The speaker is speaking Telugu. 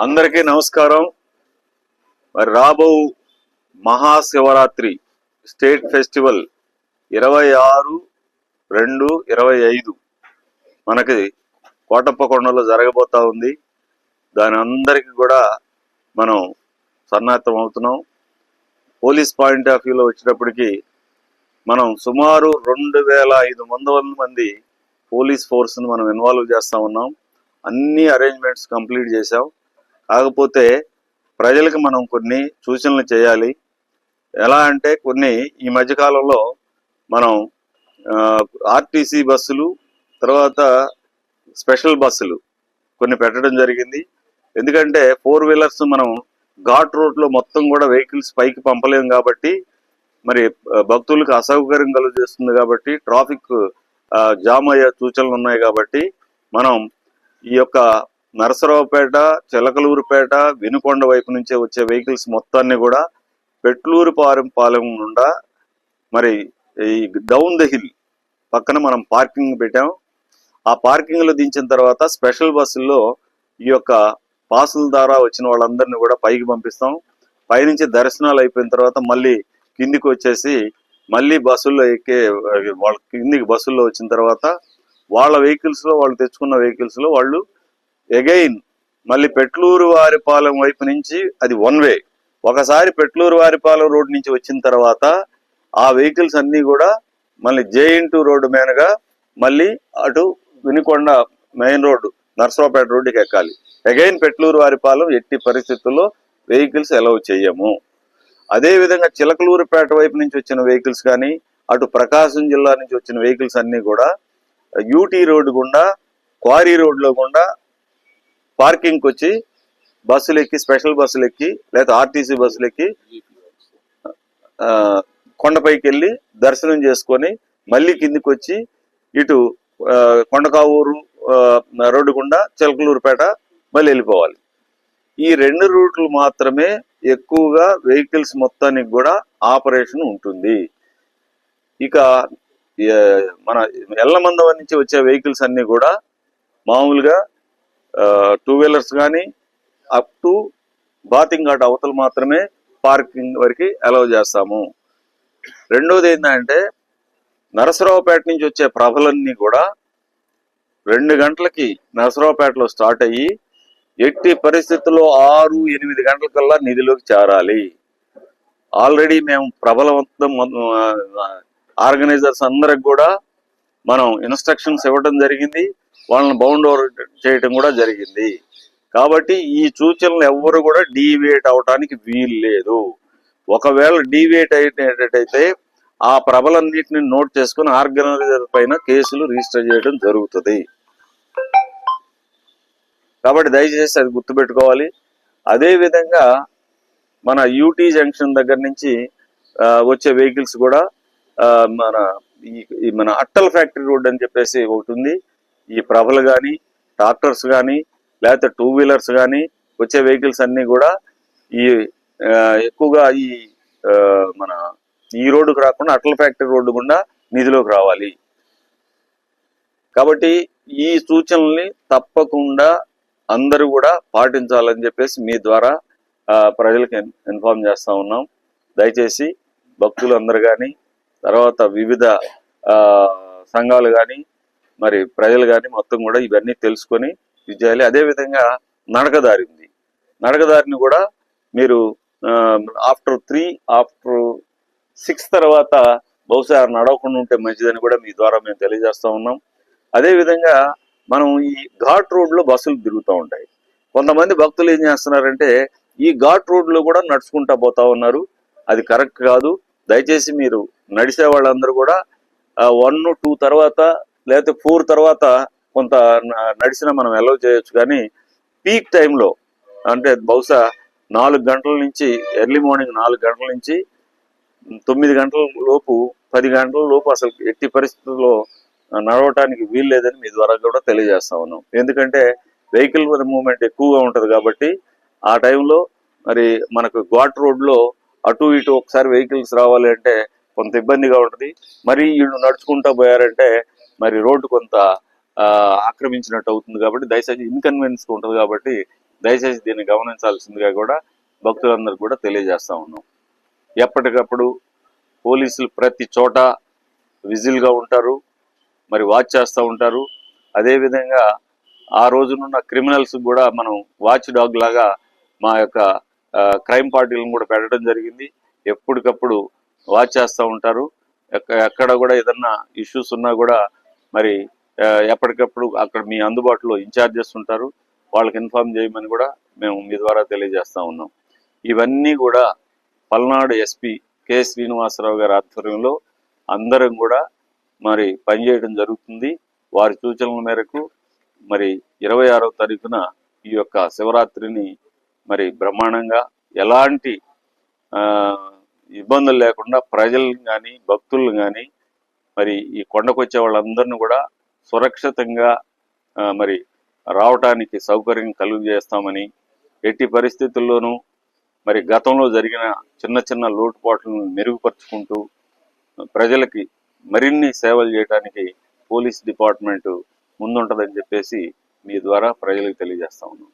అందరికీ నమస్కారం. మరి రాబో మహాశివరాత్రి స్టేట్ ఫెస్టివల్ 26/2/25 మనకి కోటప్పకొండలో జరగబోతా ఉంది. దాని అందరికీ కూడా మనం సన్నద్ధం అవుతున్నాం. పోలీస్ పాయింట్ ఆఫ్ వ్యూలో వచ్చేటప్పటికి మనం సుమారు 2500 మంది పోలీస్ ఫోర్స్ని మనం ఇన్వాల్వ్ చేస్తూ ఉన్నాం. అన్ని అరేంజ్మెంట్స్ కంప్లీట్ చేసాం. కాకపోతే ప్రజలకు మనం కొన్ని సూచనలు చేయాలి. ఎలా అంటే కొన్ని ఈ మధ్యకాలంలో మనం ఆర్టీసీ బస్సులు, తర్వాత స్పెషల్ బస్సులు కొన్ని పెట్టడం జరిగింది. ఎందుకంటే 4 వీలర్స్ మనం ఘాట్ రోడ్లో మొత్తం కూడా వెహికల్స్ పైకి పంపలేము కాబట్టి, మరి భక్తులకు అసౌకర్యం కలుగజేస్తుంది కాబట్టి, ట్రాఫిక్ జామ్ అయ్యే సూచనలు ఉన్నాయి కాబట్టి మనం ఈ యొక్క నరసరావుపేట, చిలకలూరుపేట, వినుకొండ వైపు నుంచే వచ్చే వెహికల్స్ మొత్తాన్ని కూడా పెట్లూరుపాలెం నుండా మరి ఈ డౌన్ ద హిల్ పక్కన మనం పార్కింగ్ పెట్టాం. ఆ పార్కింగ్ లో దించిన తర్వాత స్పెషల్ బస్సుల్లో ఈ యొక్క పాసుల ద్వారా వచ్చిన వాళ్ళందరినీ కూడా పైకి పంపిస్తాం. పైనుంచి దర్శనాలు అయిపోయిన తర్వాత మళ్ళీ కిందికి వచ్చేసి మళ్ళీ బస్సుల్లో ఎక్కే వాళ్ళ కిందికి బస్సుల్లో వచ్చిన తర్వాత వాళ్ళ వెహికల్స్ లో, వాళ్ళు తెచ్చుకున్న వెహికల్స్ లో వాళ్ళు అగైన్ మళ్ళీ పెట్లూరు వారిపాలెం వైపు నుంచి అది 1 వే. ఒకసారి పెట్లూరు వారిపాలెం రోడ్ నుంచి వచ్చిన తర్వాత ఆ వెహికల్స్ అన్ని కూడా మళ్ళీ జేఎన్2 రోడ్డు మీదుగా మళ్ళీ అటు వినుకొండ మెయిన్ రోడ్డు నర్సరావుపేట రోడ్డుకి ఎక్కాలి. అగైన్ పెట్లూరు వారిపాలెం ఎట్టి పరిస్థితుల్లో వెహికల్స్ అలౌ చేయము. అదేవిధంగా చిలకలూరుపేట వైపు నుంచి వచ్చిన వెహికల్స్ కానీ, అటు ప్రకాశం జిల్లా నుంచి వచ్చిన వెహికల్స్ అన్ని కూడా యూటీ రోడ్డు గుండా, క్వారీ రోడ్లో గుండా పార్కింగ్కి వచ్చి బస్సులు ఎక్కి, స్పెషల్ బస్సులు ఎక్కి లేదా ఆర్టీసీ బస్సులు ఎక్కి కొండపైకి వెళ్ళి దర్శనం చేసుకొని మళ్ళీ కిందికి వచ్చి ఇటు కొండకావూరు రోడ్డు గుండా చిలకలూరుపేట మళ్ళీ వెళ్ళిపోవాలి. ఈ 2 రూట్లు మాత్రమే ఎక్కువగా వెహికల్స్ మొత్తానికి కూడా ఆపరేషన్ ఉంటుంది. ఇక మన ఎల్లమందం నుంచి వచ్చే వెహికల్స్ అన్ని కూడా మామూలుగా 2 వీలర్స్ కానీ అప్ టు బాతింగ్ ఘాట్ అవతలు మాత్రమే పార్కింగ్ వరకు అలౌ చేస్తాము. రెండోది ఏంటంటే నరసరావుపేట నుంచి వచ్చే ప్రభలన్నీ కూడా 2 గంటలకి నరసరావుపేటలో స్టార్ట్ అయ్యి ఎట్టి పరిస్థితుల్లో 6-8 గంటలకల్లా నిధిలోకి చేరాలి. ఆల్రెడీ మేము ప్రభలవంతం ఆర్గనైజర్స్ అందరికి కూడా మనం ఇన్స్ట్రక్షన్స్ ఇవ్వడం జరిగింది. వాళ్ళని బౌండ్ ఓవర్ చేయటం కూడా జరిగింది. కాబట్టి ఈ సూచనలు ఎవ్వరు కూడా డీవియేట్ అవటానికి వీలు లేదు. ఒకవేళ డీవియేట్ అయ్యేటట్టయితే ఆ ప్రభలన్నింటిని నోట్ చేసుకుని ఆర్గనైజర్ పైన కేసులు రిజిస్టర్ చేయడం జరుగుతుంది. కాబట్టి దయచేసి అది గుర్తుపెట్టుకోవాలి. అదేవిధంగా మన యూటీ జంక్షన్ దగ్గర నుంచి వచ్చే వెహికల్స్ కూడా మన అట్టల్ ఫ్యాక్టరీ రోడ్ అని చెప్పేసి ఒకటి ఉంది. ఈ ప్రభలు కానీ, ట్రాక్టర్స్ కానీ, లేకపోతే 2 వీలర్స్ కానీ వచ్చే వెహికల్స్ అన్ని కూడా ఈ ఎక్కువగా మన ఈ రోడ్డుకు రాకుండా అట్టల్ ఫ్యాక్టరీ రోడ్డు గుండా నిధిలోకి రావాలి. కాబట్టి ఈ సూచనల్ని తప్పకుండా అందరూ కూడా పాటించాలని చెప్పేసి మీ ద్వారా ప్రజలకు ఇన్ఫార్మ్ చేస్తా ఉన్నాం. దయచేసి భక్తులు అందరు కానీ, తర్వాత వివిధ సంఘాలు కానీ, మరి ప్రజలు కానీ మొత్తం కూడా ఇవన్నీ తెలుసుకొని ఇది చేయాలి. అదేవిధంగా నడకదారి ఉంది. నడకదారిని కూడా మీరు ఆఫ్టర్ 6 తర్వాత బహుశా నడవకుండా ఉంటే మంచిదని కూడా మీ ద్వారా మేము తెలియజేస్తా ఉన్నాం. అదేవిధంగా మనం ఈ ఘాట్ రోడ్లో బస్సులు తిరుగుతూ ఉంటాయి. కొంతమంది భక్తులు ఏం చేస్తున్నారంటే ఈ ఘాట్ రోడ్లో కూడా నడుచుకుంటా పోతా ఉన్నారు. అది కరెక్ట్ కాదు. దయచేసి మీరు నడిచే వాళ్ళందరూ కూడా 1-2 తర్వాత లేకపోతే 4 తర్వాత కొంత నడిచినా మనం అలౌ చేయొచ్చు. కానీ పీక్ టైంలో అంటే బహుశా 4 గంటల నుంచి, ఎర్లీ మార్నింగ్ 4 గంటల నుంచి 9 గంటల లోపు, 10 గంటల లోపు అసలు ఎట్టి పరిస్థితుల్లో నడవటానికి వీలు లేదని మీ ద్వారా కూడా తెలియజేస్తా ఉన్నాం. ఎందుకంటే వెహికల్ మూవ్మెంట్ ఎక్కువగా ఉంటుంది కాబట్టి ఆ టైంలో మరి మనకు ఘాట్ రోడ్లో అటు ఇటు ఒకసారి వెహికల్స్ రావాలి అంటే కొంత ఇబ్బందిగా ఉంటుంది. మరి వీళ్ళు నడుచుకుంటూ పోయారంటే మరి రోడ్డు కొంత ఆక్రమించినట్టు అవుతుంది. కాబట్టి దయచేసి ఇన్కన్వీనియన్స్ ఉంటుంది. కాబట్టి దయచేసి దీన్ని గమనించాల్సిందిగా కూడా భక్తులందరూ కూడా తెలియజేస్తా ఉన్నాం. ఎప్పటికప్పుడు పోలీసులు ప్రతి చోట విజిల్గా ఉంటారు, మరి వాచ్ చేస్తూ ఉంటారు. అదేవిధంగా ఆ రోజునున్న క్రిమినల్స్ కూడా మనం వాచ్ డాగ్ లాగా మా యొక్క క్రైమ్ పార్టీలను కూడా పెట్టడం జరిగింది. ఎప్పటికప్పుడు వాచ్ చేస్తూ ఉంటారు. ఎక్కడ కూడా ఏదన్నా ఇష్యూస్ ఉన్నా కూడా మరి ఎప్పటికప్పుడు అక్కడ మీ అందుబాటులో ఇన్ఛార్జెస్ ఉంటారు, వాళ్ళకి ఇన్ఫార్మ్ చేయమని కూడా మేము మీ ద్వారా తెలియజేస్తా ఉన్నాం. ఇవన్నీ కూడా పల్నాడు ఎస్పీ కె శ్రీనివాసరావు గారి ఆధ్వర్యంలో అందరం కూడా మరి పనిచేయడం జరుగుతుంది. వారి సూచనల మేరకు మరి 26వ తారీఖున ఈ యొక్క శివరాత్రిని మరి బ్రహ్మాండంగా ఎలాంటి ఇబ్బందులు లేకుండా ప్రజలను కానీ భక్తులను కానీ మరి ఈ కొండకు వచ్చే వాళ్ళందరినీ కూడా సురక్షితంగా మరి రావటానికి సౌకర్యం కలుగజేస్తామని, ఎట్టి పరిస్థితుల్లోనూ మరి గతంలో జరిగిన చిన్న చిన్న లోటుపాట్లను మెరుగుపరుచుకుంటూ ప్రజలకి మరిన్ని సేవలు చేయడానికి పోలీస్ డిపార్ట్మెంటు ముందుంటుందని చెప్పేసి మీ ద్వారా ప్రజలకు తెలియజేస్తా ఉన్నాం.